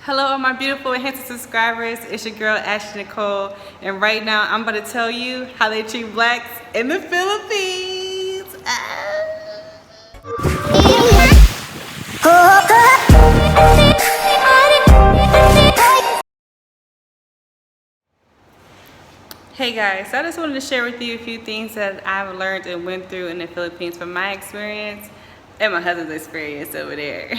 Hello, all my beautiful and handsome subscribers. It's your girl, Ashley Nicole. And right now, I'm about to tell you how they treat blacks in the Philippines. Hey guys, so I just wanted to share with you a few things that I've learned and went through in the Philippines from my experience and my husband's experience over there.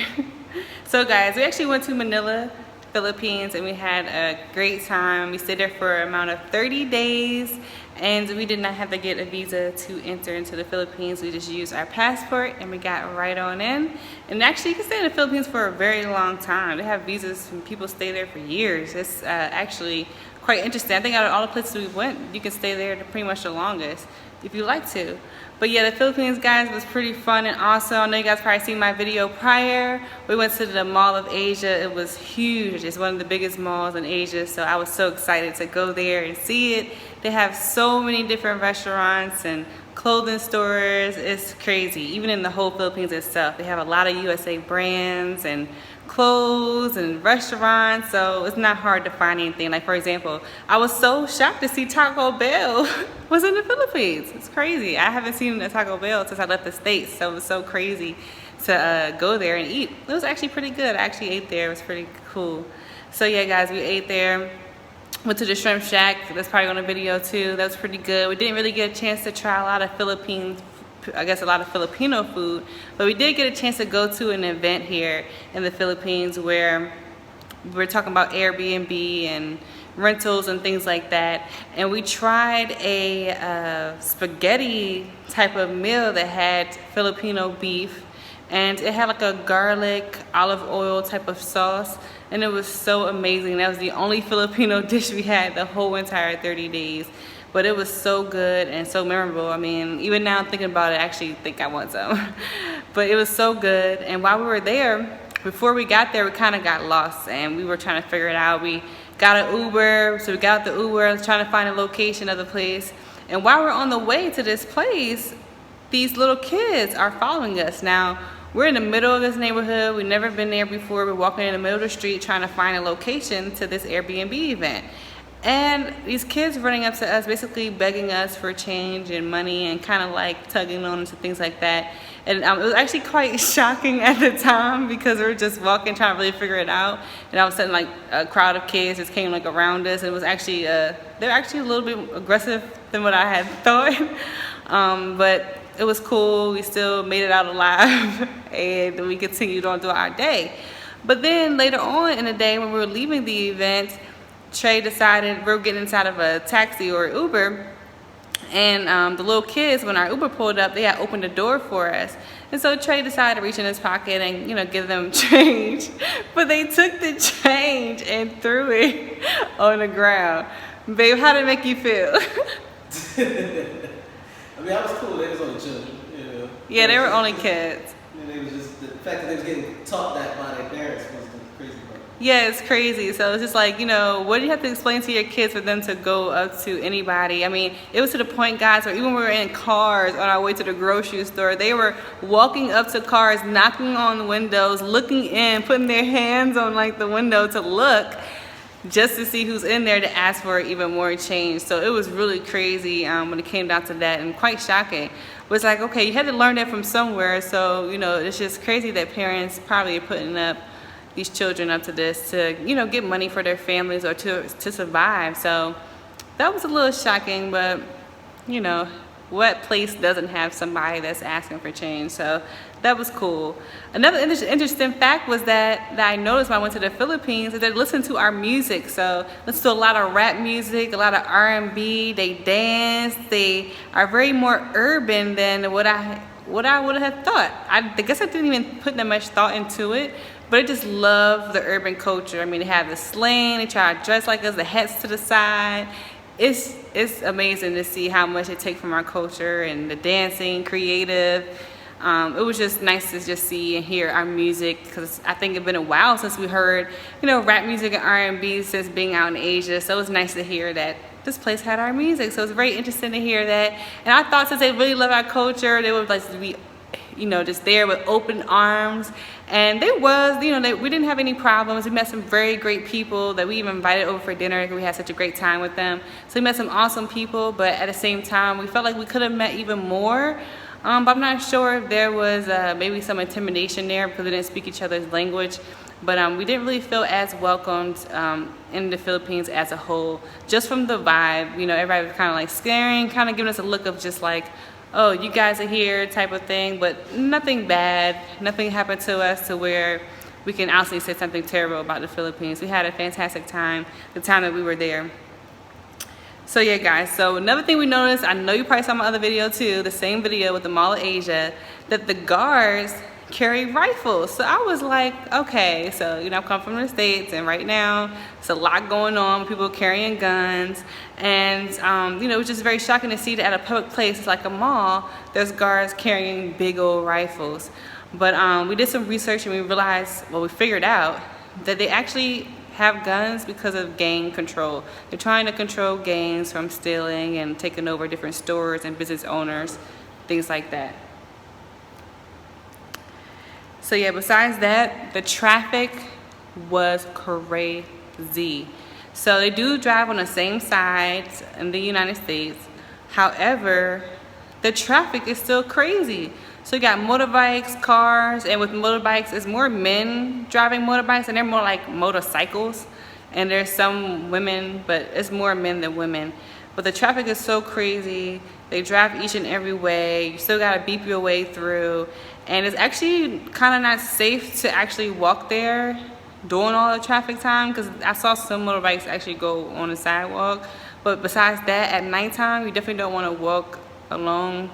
So guys, we actually went to Manila, Philippines, and we had a great time. We stayed there for an amount of 30 days, and we did not have to get a visa to enter into the Philippines. We just used our passport and we got right on in. And actually, you can stay in the Philippines for a very long time. They have visas and people stay there for years. It's actually quite interesting. I think out of all the places we went, you can stay there pretty much the longest if you like to. But yeah, the Philippines, guys, was pretty fun and awesome. I know you guys probably seen my video prior. We went to the Mall of Asia. It was huge. It's one of the biggest malls in Asia, so I was so excited to go there and see it. They have so many different restaurants and clothing stores. It's crazy. Even in the whole Philippines itself, they have a lot of USA brands and clothes and restaurants, so it's not hard to find anything. Like, for example, I was so shocked to see Taco Bell was in the Philippines. It's crazy. I haven't seen a Taco Bell since I left the States, so it was so crazy to go there and eat. It was actually pretty good. I actually ate there. It was pretty cool. So yeah, guys, we ate there. Went to the shrimp shack. That's probably on the video too. That was pretty good. We didn't really get a chance to try a lot of a lot of Filipino food, but we did get a chance to go to an event here in the Philippines where we're talking about Airbnb and rentals and things like that, and we tried a spaghetti type of meal that had Filipino beef, and it had like a garlic olive oil type of sauce, and it was so amazing. That was the only Filipino dish we had the whole entire 30 days. But it was so good and so memorable. I mean, even now thinking about it, I actually think I want some. But it was so good. And while we were there, before we got there, we kind of got lost and we were trying to figure it out. We got an Uber, so we got out the Uber, trying to find a location of the place. And while we're on the way to this place, these little kids are following us. Now, we're in the middle of this neighborhood. We've never been there before. We're walking in the middle of the street trying to find a location to this Airbnb event. And these kids running up to us, basically begging us for change and money and kind of like tugging on us and things like that. And it was actually quite shocking at the time because we were just walking, trying to really figure it out. And all of a sudden, like a crowd of kids just came like around us. It was actually, they're actually a little bit aggressive than what I had thought. But it was cool. We still made it out alive and we continued on throughout our day. But then later on in the day when we were leaving the event, Trey decided we were getting inside of a taxi or Uber, and the little kids, when our Uber pulled up, they had opened the door for us. And so Trey decided to reach in his pocket and, give them change. But they took the change and threw it on the ground. Babe, how did it make you feel? I mean, I was cool. They was only children, Yeah, they were only kids. And they was just, the fact that they was getting taught that by their parents was the crazy part. Yeah, it's crazy. So it's just like, what do you have to explain to your kids for them to go up to anybody? I mean, it was to the point, guys, where even when we were in cars on our way to the grocery store, they were walking up to cars, knocking on the windows, looking in, putting their hands on like the window to look just to see who's in there to ask for even more change. So it was really crazy when it came down to that, and quite shocking. But it's like, okay, you had to learn that from somewhere. So, it's just crazy that parents probably are putting up these children up to this to get money for their families or to survive. So that was a little shocking, but what place doesn't have somebody that's asking for change? So that was cool. Another interesting fact was that I noticed when I went to the Philippines is they listen to our music. So listen to a lot of rap music, a lot of R&B. They dance. They are very more urban than what I would have thought. I guess I didn't even put that much thought into it. But I just love the urban culture. I mean, they have the slang, they try to dress like us, the hats to the side. It's amazing to see how much they take from our culture and the dancing, creative. It was just nice to just see and hear our music, because I think it's been a while since we heard, rap music and R&B since being out in Asia. So it was nice to hear that this place had our music. So it's very interesting to hear that. And I thought since they really love our culture, they would like to be you know, just there with open arms. And there was, you know, we didn't have any problems. We met some very great people that we even invited over for dinner. We had such a great time with them. So we met some awesome people, but at the same time, we felt like we could have met even more. But I'm not sure if there was maybe some intimidation there because we didn't speak each other's language. But we didn't really feel as welcomed in the Philippines as a whole. Just from the vibe, you know, everybody was kind of like staring, kind of giving us a look of just like, oh, you guys are here type of thing. But nothing bad, nothing happened to us to where we can honestly say something terrible about the Philippines. We had a fantastic time, the time that we were there. So yeah, guys, so another thing we noticed, I know you probably saw my other video too, the same video with the Mall of Asia, that the guards carry rifles. So I was like, okay, so, you know, I've come from the States, and right now it's a lot going on, people carrying guns, and you know, it was just very shocking to see that at a public place like a mall, there's guards carrying big old rifles. But we did some research and we realized, well, we figured out that they actually have guns because of gang control. They're trying to control gangs from stealing and taking over different stores and business owners, things like that. So yeah, besides that, the traffic was crazy. So they do drive on the same side in the United States. However, the traffic is still crazy. So you got motorbikes, cars, and with motorbikes, it's more men driving motorbikes, and they're more like motorcycles. And there's some women, but it's more men than women. But the traffic is so crazy. They drive each and every way. You still gotta beep your way through. And it's actually kind of not safe to actually walk there during all the traffic time, because I saw some motorbikes actually go on the sidewalk. But besides that, at nighttime, you definitely don't want to walk alone.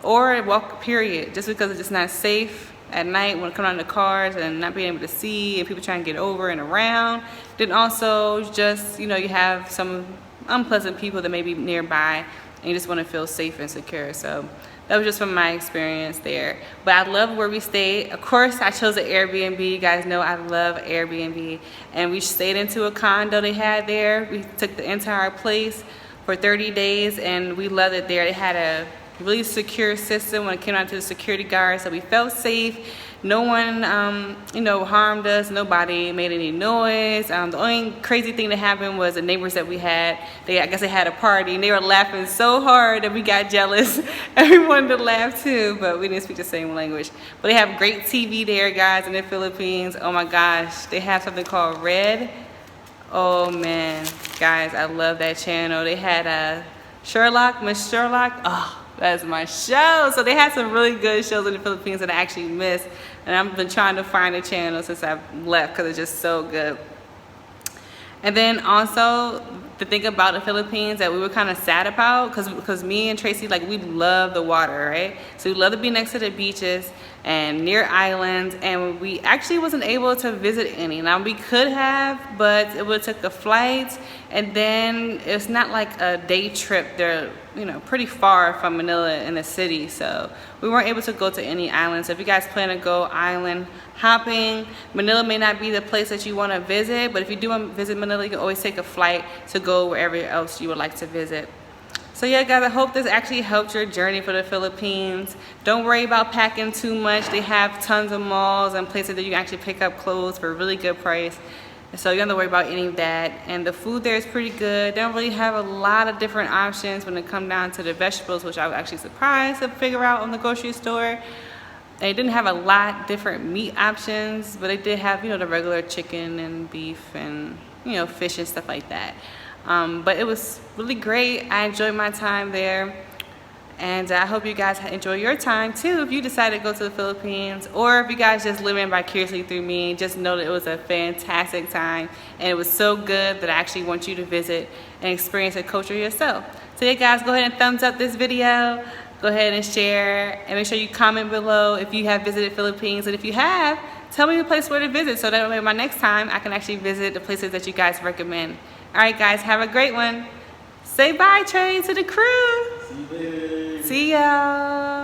Or walk period, just because it's just not safe at night when it comes out in the cars and not being able to see and people trying to get over and around. Then also just, you know, you have some unpleasant people that may be nearby and you just want to feel safe and secure. So that was just from my experience there. But I love where we stayed. Of course, I chose an Airbnb. You guys know I love Airbnb. And we stayed into a condo they had there. We took the entire place for 30 days and we loved it there. They had a really secure system when it came down to the security guards, so we felt safe. No one you know, harmed us. Nobody made any noise. The only crazy thing that happened was the neighbors that we had, I guess they had a party and they were laughing so hard that we got jealous and we wanted to laugh too, but we didn't speak the same language. But they have great TV there, guys, in the Philippines. Oh my gosh, they have something called Red. Oh man, guys, I love that channel. They had Sherlock, Miss Sherlock. Oh, that's my show. So they had some really good shows in the Philippines that I actually missed, and I've been trying to find the channel since I've left because it's just so good. And then also the thing about the Philippines that we were kind of sad about, because me and Tracy, like, we love the water, right? So we love to be next to the beaches and near islands, and we actually wasn't able to visit any. Now we could have, but it would have took a flight, and then it's not like a day trip. They're, you know, pretty far from Manila in the city, so we weren't able to go to any islands. So if you guys plan to go island hopping, Manila may not be the place that you want to visit, but if you do want to visit Manila, you can always take a flight to go wherever else you would like to visit. So yeah, guys, I hope this actually helped your journey for the Philippines. Don't worry about packing too much. They have tons of malls and places that you can actually pick up clothes for a really good price. So you don't have to worry about any of that. And the food there is pretty good. They don't really have a lot of different options when it comes down to the vegetables, which I was actually surprised to figure out on the grocery store. They didn't have a lot different meat options, but they did have, you know, the regular chicken and beef and, you know, fish and stuff like that. But it was really great. I enjoyed my time there, and I hope you guys enjoy your time too if you decide to go to the Philippines, or if you guys just living vicariously through me. Just know that it was a fantastic time, and it was so good that I actually want you to visit and experience the culture yourself. So yeah, guys, go ahead and thumbs up this video. Go ahead and share, and make sure you comment below if you have visited Philippines, and if you have, tell me the place where to visit, so that way my next time I can actually visit the places that you guys recommend. Alright guys, have a great one. Say bye, Trey, to the crew. See you later. See y'all.